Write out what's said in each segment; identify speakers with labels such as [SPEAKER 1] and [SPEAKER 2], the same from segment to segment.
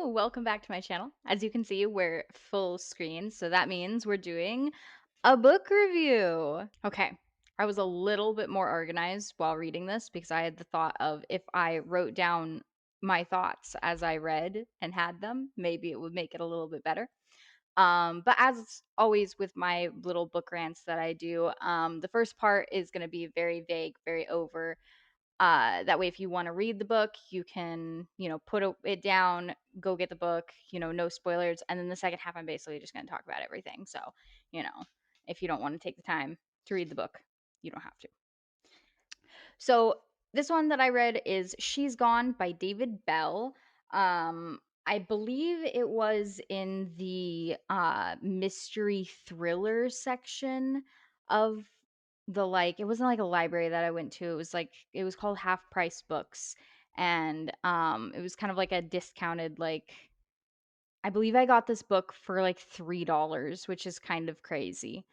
[SPEAKER 1] welcome back to my channel. As you can see, we're full screen, so that means we're doing a book review. Okay, I was a little bit more organized while reading this because I had the thought of if I wrote down my thoughts as I read and had them, maybe it would make it a little bit better. But as always with my little book rants that I do, the first part is going to be very vague, very over. That way, if you want to read the book, you can, put it down, go get the book, no spoilers. And then the second half, I'm basically just going to talk about everything. So, you know, if you don't want to take the time to read the book, you don't have to. So, this one that I read is She's Gone by David Bell. I believe it was in the mystery thriller section of the it wasn't like a library that I went to. It was called Half Price Books, and it was kind of like a discounted I believe I got this book for like $3, which is kind of crazy.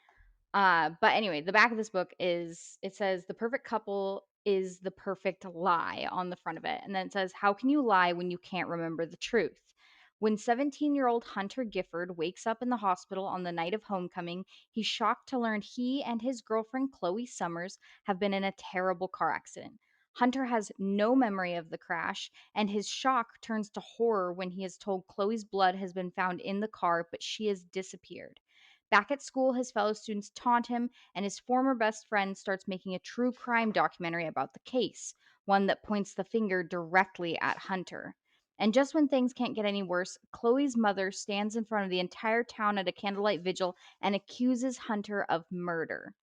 [SPEAKER 1] But anyway, the back of this book it says the perfect couple is the perfect lie on the front of it. And then it says, how can you lie when you can't remember the truth? When 17-year-old Hunter Gifford wakes up in the hospital on the night of homecoming, he's shocked to learn he and his girlfriend Chloe Summers have been in a terrible car accident. Hunter has no memory of the crash, and his shock turns to horror when he is told Chloe's blood has been found in the car, but she has disappeared. Back at school, his fellow students taunt him, and his former best friend starts making a true crime documentary about the case, one that points the finger directly at Hunter. And just when things can't get any worse, Chloe's mother stands in front of the entire town at a candlelight vigil and accuses Hunter of murder.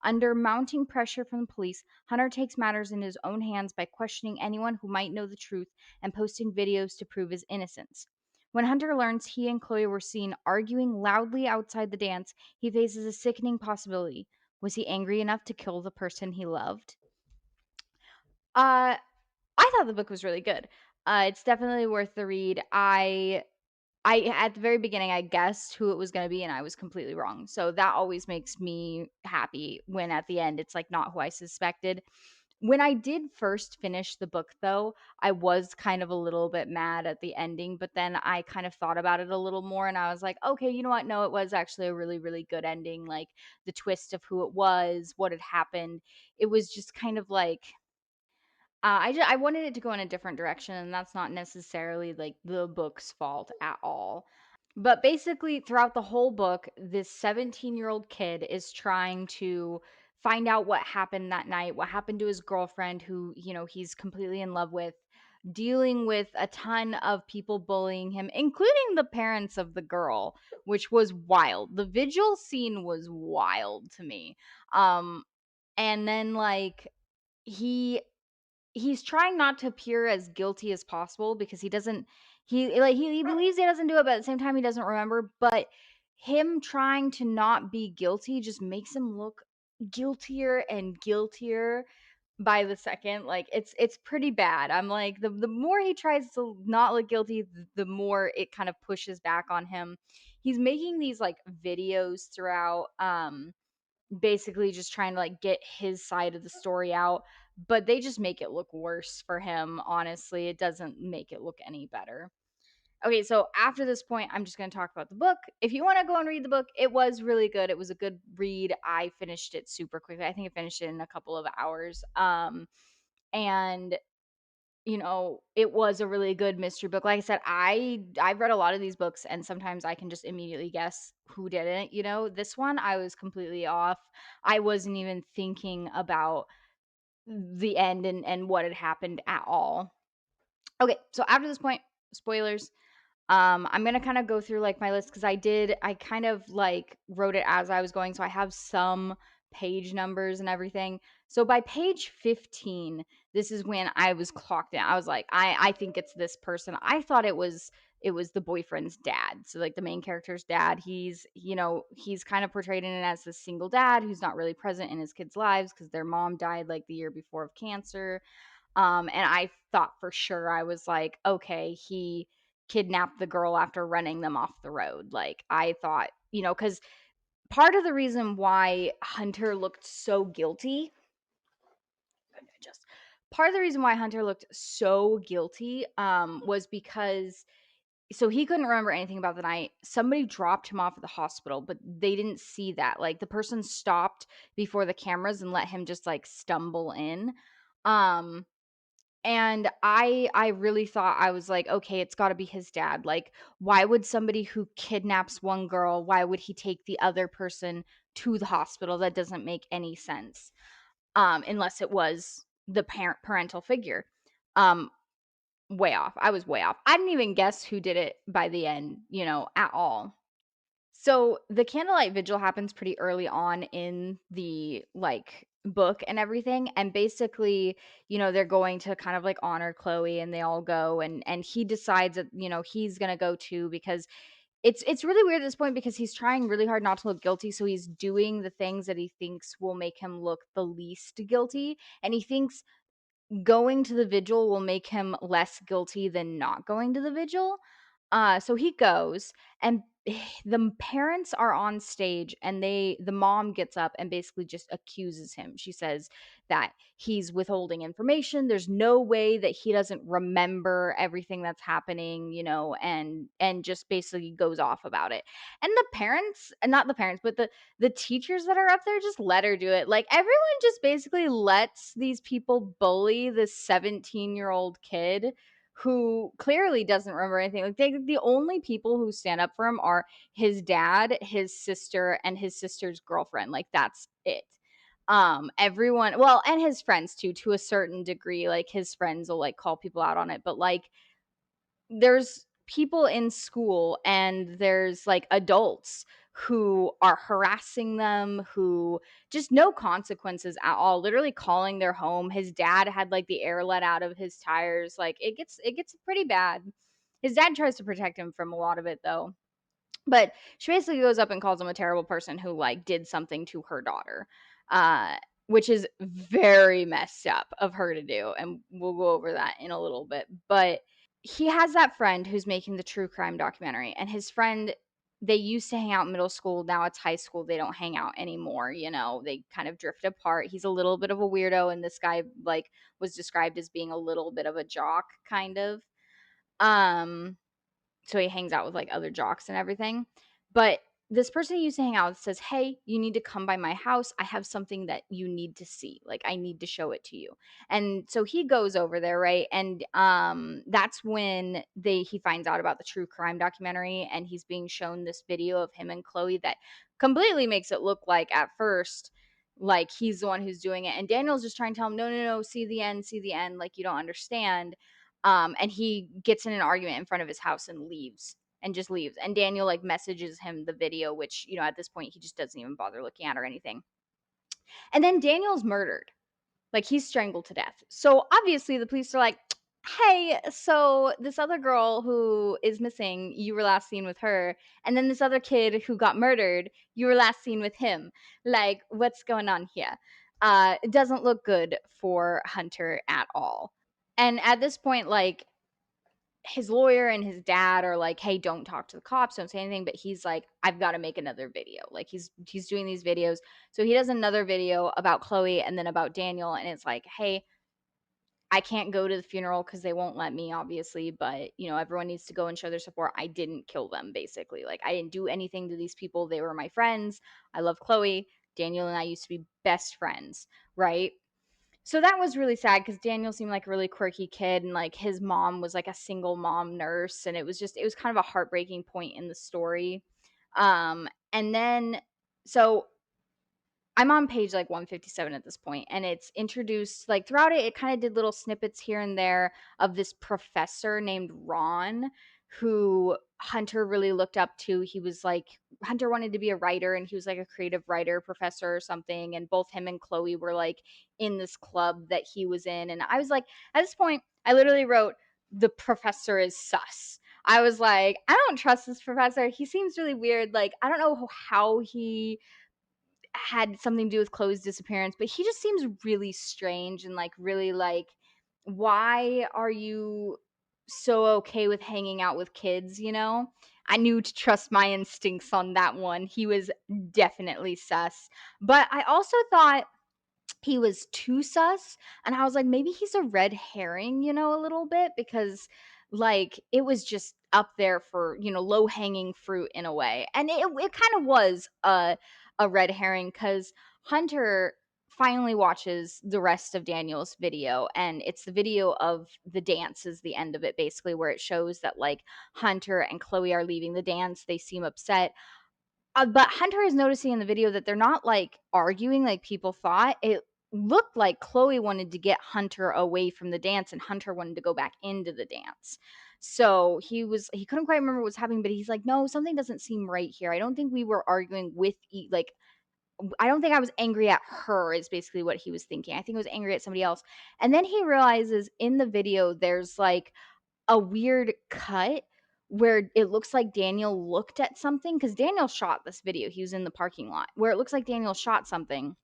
[SPEAKER 1] Under mounting pressure from the police, Hunter takes matters in his own hands by questioning anyone who might know the truth and posting videos to prove his innocence. When Hunter learns he and Chloe were seen arguing loudly outside the dance, he faces a sickening possibility. Was he angry enough to kill the person he loved? Uh, I thought the book was really good. It's definitely worth the read. I at the very beginning I guessed who it was going to be and I was completely wrong. So that always makes me happy when at the end it's like not who I suspected. When I did first finish the book though, I was kind of a little bit mad at the ending, but then I kind of thought about it a little more and I was like, okay, you know what? No, it was actually a really really good ending, like the twist of who it was, what had happened. It was just kind of I wanted it to go in a different direction, and that's not necessarily like the book's fault at all. But basically, throughout the whole book, this 17-year-old kid is trying to find out what happened that night, what happened to his girlfriend, who, he's completely in love with, dealing with a ton of people bullying him, including the parents of the girl, which was wild. The vigil scene was wild to me. And then, he he's trying not to appear as guilty as possible because he doesn't he believes he doesn't do it, but at the same time he doesn't remember. But him trying to not be guilty just makes him look guiltier and guiltier by the second. Like it's pretty bad. I'm like the more he tries to not look guilty, the more it kind of pushes back on him. He's making these videos throughout, basically just trying to get his side of the story out, but they just make it look worse for him. Honestly, it doesn't make it look any better. Okay, so after this point, I'm just going to talk about the book. If you want to go and read the book, it was really good. It was a good read. I finished it super quickly. I think I finished it in a couple of hours. And it was a really good mystery book. Like I said, I've read a lot of these books and sometimes I can just immediately guess who did it. This one I was completely off. I wasn't even thinking about the end and what had happened at all. Okay, so after this point, spoilers. I'm gonna kind of go through my list because I kind of wrote it as I was going, so I have some page numbers and everything. So by page 15, this is when I was clocked in. I was like, I think it's this person. I thought it was the boyfriend's dad. So the main character's dad, he's kind of portrayed in it as this single dad who's not really present in his kids' lives because their mom died the year before of cancer. And I thought for sure, I was like, okay, he kidnapped the girl after running them off the road. I thought, because part of the reason why Hunter looked so guilty, just part of the reason why Hunter looked so guilty was because So he couldn't remember anything about the night. Somebody dropped him off at the hospital, but they didn't see that. Like the person stopped before the cameras and let him just like stumble in. Um and I really thought, I was like, okay, it's got to be his dad. Like why would somebody who kidnaps one girl, why would he take the other person to the hospital? That doesn't make any sense. Unless it was the parental figure. Um Way off. I was way off. I didn't even guess who did it by the end, at all. So the candlelight vigil happens pretty early on in the like book and everything. And basically, they're going to kind of like honor Chloe, and they all go, and he decides that, he's gonna go too, because it's really weird at this point, because he's trying really hard not to look guilty. So he's doing the things that he thinks will make him look the least guilty. And he thinks going to the vigil will make him less guilty than not going to the vigil. So he goes, and the parents are on stage, and the mom gets up and basically just accuses him. She says that he's withholding information. There's no way that he doesn't remember everything that's happening, and just basically goes off about it. And the parents, and not the parents, but the teachers that are up there just let her do it. Like everyone just basically lets these people bully this 17-year-old kid who clearly doesn't remember anything. Like the only people who stand up for him are his dad, his sister, and his sister's girlfriend. Like that's it. Everyone, well, and his friends too, to a certain degree. Like his friends will like call people out on it, but like there's people in school, and there's like adults who are harassing them, who just no consequences at all, literally calling their home. His dad had like the air let out of his tires. Like it gets pretty bad. His dad tries to protect him from a lot of it though. But she basically goes up and calls him a terrible person who like did something to her daughter. uh which is very messed up of her to do, and we'll go over that in a little bit. But he has that friend who's making the true crime documentary, and his friend, they used to hang out in middle school. Now it's high school. They don't hang out anymore. They kind of drift apart. He's a little bit of a weirdo, and this guy like was described as being a little bit of a jock, kind of. um so he hangs out with like other jocks and everything. But this person he used to hang out with says, "Hey, you need to come by my house. I have something that you need to see. Like I need to show it to you." And so he goes over there, right? And that's when he finds out about the true crime documentary, and he's being shown this video of him and Chloe that completely makes it look like at first like he's the one who's doing it. And Daniel's just trying to tell him, "No, no, no, see the end, like you don't understand." And he gets in an argument in front of his house and leaves, and just leaves. And Daniel like messages him the video, which, at this point he just doesn't even bother looking at or anything. And then Daniel's murdered. Like he's strangled to death. So obviously the police are like, "Hey, so this other girl who is missing, you were last seen with her. And then this other kid who got murdered, you were last seen with him. Like, what's going on here?" It doesn't look good for Hunter at all. And at this point, like, his lawyer and his dad are like, "Hey, don't talk to the cops, don't say anything." But he's like, "I've got to make another video." Like he's doing these videos. So he does another video about Chloe and then about Daniel, and it's like, "Hey, I can't go to the funeral because they won't let me, obviously, but everyone needs to go and show their support. I didn't kill them, basically. Like I didn't do anything to these people. They were my friends. I love Chloe. Daniel and I used to be best friends, right?" So that was really sad because Daniel seemed like a really quirky kid, and like his mom was like a single mom nurse, and it was kind of a heartbreaking point in the story. And then so I'm on page like 157 at this point, and it's introduced like throughout it. It kind of did little snippets here and there of this professor named Ron, who Hunter really looked up to. He was like, Hunter wanted to be a writer, and he was like a creative writer professor or something. And both him and Chloe were like in this club that he was in. And I was like, at this point, I literally wrote, "The professor is sus." I was like, I don't trust this professor. He seems really weird. Like, I don't know how he had something to do with Chloe's disappearance, but he just seems really strange and like really like, why are you so okay with hanging out with kids, I knew to trust my instincts on that one. He was definitely sus. But I also thought he was too sus, and I was like, maybe he's a red herring, a little bit, because like it was just up there for, low hanging fruit in a way. And it kind of was a red herring, cuz Hunter finally watches the rest of Daniel's video, and it's the video of the dance is the end of it, basically, where it shows that like Hunter and Chloe are leaving the dance. They seem upset. But Hunter is noticing in the video that they're not like arguing like people thought. It looked like Chloe wanted to get Hunter away from the dance and Hunter wanted to go back into the dance. So he couldn't quite remember what was happening, but he's like, no, something doesn't seem right here. I don't think we were arguing with like I don't think I was angry at her, is basically what he was thinking. I think I was angry at somebody else. And then he realizes in the video there's like a weird cut where it looks like Daniel looked at something, because Daniel shot this video. He was in the parking lot where it looks like Daniel shot something,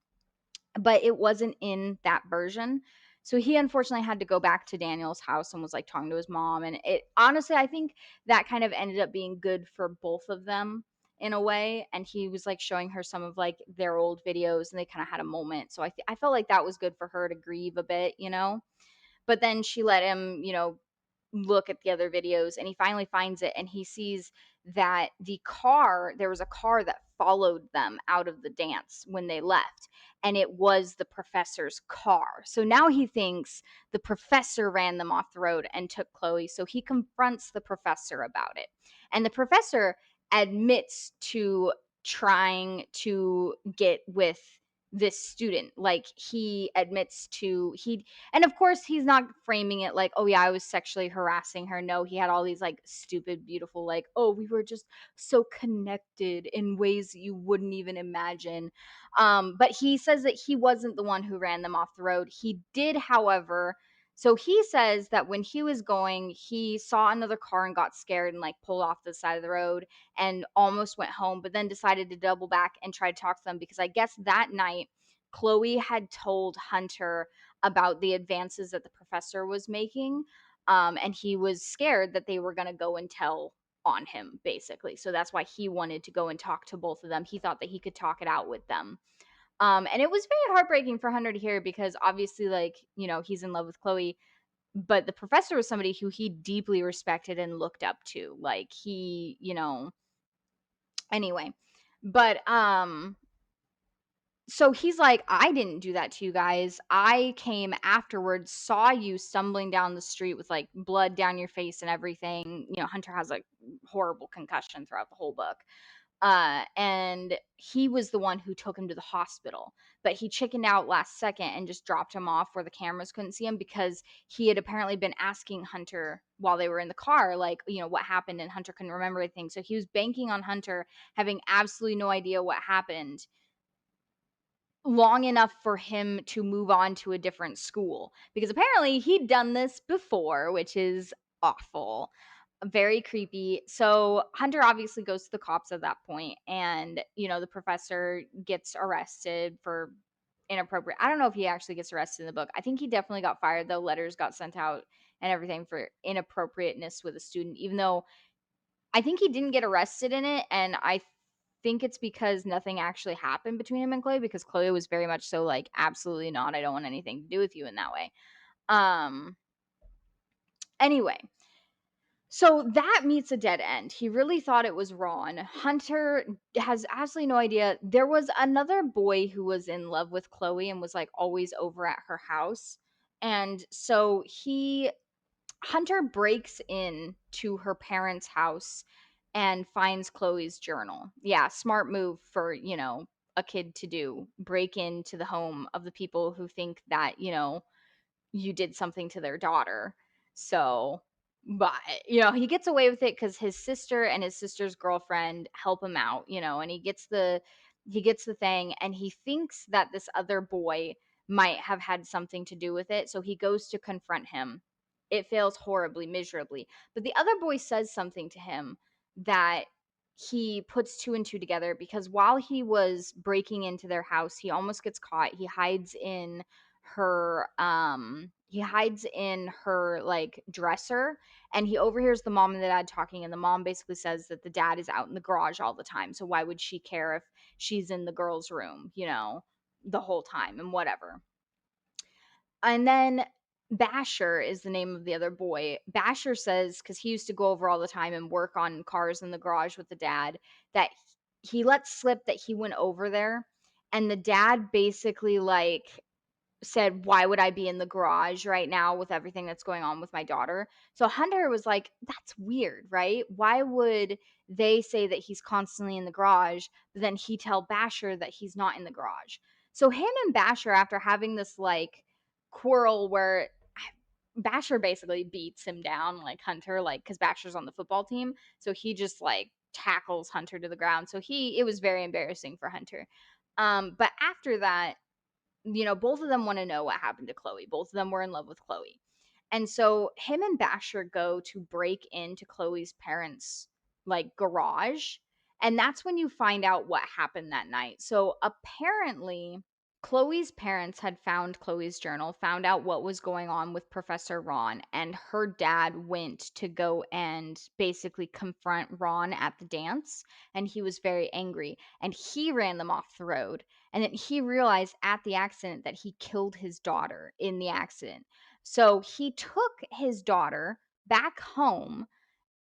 [SPEAKER 1] but it wasn't in that version. So he unfortunately had to go back to Daniel's house and was like talking to his mom. And it honestly, I think that kind of ended up being good for both of them in a way. And he was like showing her some of like their old videos and they kind of had a moment. So I felt like that was good for her to grieve a bit, you know? But then she let him, look at the other videos, and he finally finds it and he sees that there was a car that followed them out of the dance when they left, and it was the professor's car. So now he thinks the professor ran them off the road and took Chloe. So he confronts the professor about it. And the professor admits to trying to get with this student. Like he admits to he and of course he's not framing it like, oh yeah, I was sexually harassing her. No, he had all these like stupid beautiful like, oh, we were just so connected in ways you wouldn't even imagine. But he says that he wasn't the one who ran them off the road. He did, however. So he says that when he was going, he saw another car and got scared and like pulled off the side of the road and almost went home, but then decided to double back and try to talk to them, because I guess that night Chloe had told Hunter about the advances that the professor was making. And he was scared that they were going to go and tell on him, basically. So that's why he wanted to go and talk to both of them. He thought that he could talk it out with them. And it was very heartbreaking for Hunter to hear, because obviously, like, he's in love with Chloe, but the professor was somebody who he deeply respected and looked up to. Like, anyway. But so he's like, I didn't do that to you guys. I came afterwards, saw you stumbling down the street with like blood down your face and everything. Hunter has a horrible concussion throughout the whole book. And he was the one who took him to the hospital, but he chickened out last second and just dropped him off where the cameras couldn't see him, because he had apparently been asking Hunter while they were in the car, like, what happened, and Hunter couldn't remember anything. So he was banking on Hunter having absolutely no idea what happened long enough for him to move on to a different school, because apparently he'd done this before, which is awful, very creepy. So Hunter obviously goes to the cops at that point, and the professor gets arrested for inappropriate. I don't know if he actually gets arrested in the book. I think he definitely got fired, though. Letters got sent out and everything for inappropriateness with a student, even though I think he didn't get arrested in it, and I think it's because nothing actually happened between him and Chloe, because Chloe was very much so like, absolutely not. I don't want anything to do with you in that way. Um anyway, so that meets a dead end. He really thought it was Ron. Hunter has absolutely no idea. There was another boy who was in love with Chloe and was like always over at her house. And so Hunter breaks in to her parents' house and finds Chloe's journal. Yeah, smart move for, a kid to do. Break into the home of the people who think that, you did something to their daughter. So, but, he gets away with it because his sister and his sister's girlfriend help him out, and he gets the thing, and he thinks that this other boy might have had something to do with it. So he goes to confront him. It fails horribly, miserably. But the other boy says something to him that he puts two and two together, because while he was breaking into their house, he almost gets caught. He hides in her like dresser, and he overhears the mom and the dad talking, and the mom basically says that the dad is out in the garage all the time, so why would she care if she's in the girl's room, the whole time, and whatever. And then Basher is the name of the other boy. Basher says, because he used to go over all the time and work on cars in the garage with the dad, that he let slip that he went over there. And the dad basically like said, "Why would I be in the garage right now with everything that's going on with my daughter?" So Hunter was like, "That's weird, right? Why would they say that he's constantly in the garage, but then he tell Basher that he's not in the garage?" So him and Basher, after having this like quarrel where Basher basically beats him down, like Hunter, like because Basher's on the football team, so he just like tackles Hunter to the ground. So it was very embarrassing for Hunter. But after that, both of them want to know what happened to Chloe. Both of them were in love with Chloe. And so him and Basher go to break into Chloe's parents' like garage. And that's when you find out what happened that night. So apparently, Chloe's parents had found Chloe's journal, found out what was going on with Professor Ron, and her dad went to go and basically confront Ron at the dance. And he was very angry. And he ran them off the road, and then he realized at the accident that he killed his daughter in the accident. So he took his daughter back home,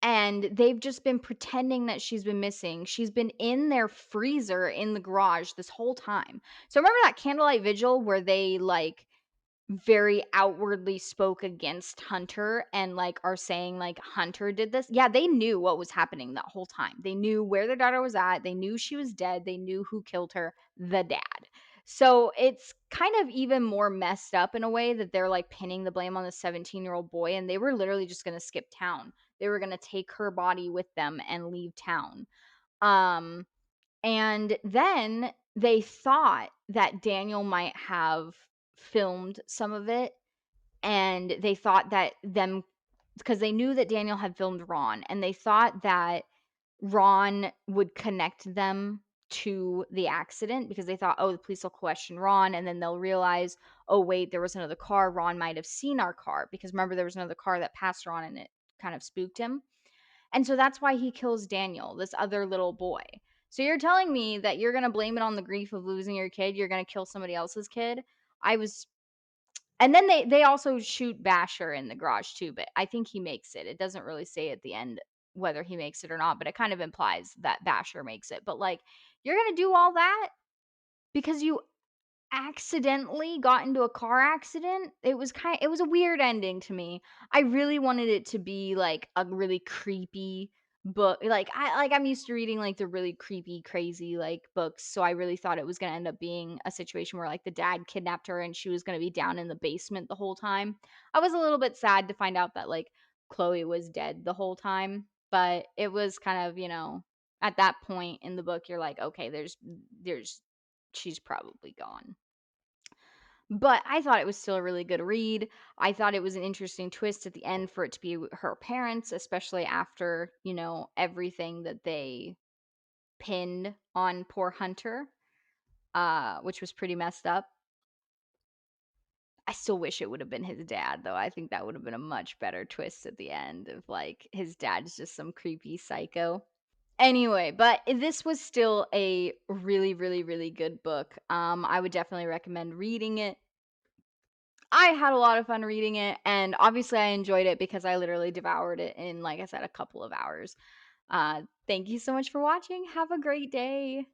[SPEAKER 1] and they've just been pretending that she's been missing. She's been in their freezer in the garage this whole time. So remember that candlelight vigil where they like very outwardly spoke against Hunter and like are saying like Hunter did this. Yeah, they knew what was happening that whole time. They knew where their daughter was at. They knew she was dead. They knew who killed her, the dad. So it's kind of even more messed up in a way that they're like pinning the blame on the 17-year-old boy, and they were literally just going to skip town. They were going to take her body with them and leave town. Um and then they thought that Daniel might have filmed some of it, and they thought that them because they knew that Daniel had filmed Ron, and they thought that Ron would connect them to the accident because they thought, oh, the police will question Ron, and then they'll realize, oh, wait, there was another car. Ron might have seen our car because remember, there was another car that passed Ron and it kind of spooked him. And so that's why he kills Daniel, this other little boy. So you're telling me that you're going to blame it on the grief of losing your kid? You're going to kill somebody else's kid? I was and then they also shoot Basher in the garage too, but I think he makes it. It doesn't really say at the end whether he makes it or not, but it kind of implies that Basher makes it. But like you're going to do all that because you accidentally got into a car accident. It was a weird ending to me. I really wanted it to be like a really creepy book. I'm used to reading like the really creepy, crazy like books. So I really thought it was gonna end up being a situation where like the dad kidnapped her and she was gonna be down in the basement the whole time. I was a little bit sad to find out that like Chloe was dead the whole time. But it was kind of, at that point in the book, you're like, okay, there's she's probably gone. But I thought it was still a really good read. I thought it was an interesting twist at the end for it to be her parents, especially after, everything that they pinned on poor Hunter, which was pretty messed up. I still wish it would have been his dad, though. I think that would have been a much better twist at the end of like his dad's just some creepy psycho. Anyway, but this was still a really, really, really good book. I would definitely recommend reading it. I had a lot of fun reading it, and obviously I enjoyed it because I literally devoured it in, like I said, a couple of hours. Thank you so much for watching. Have a great day.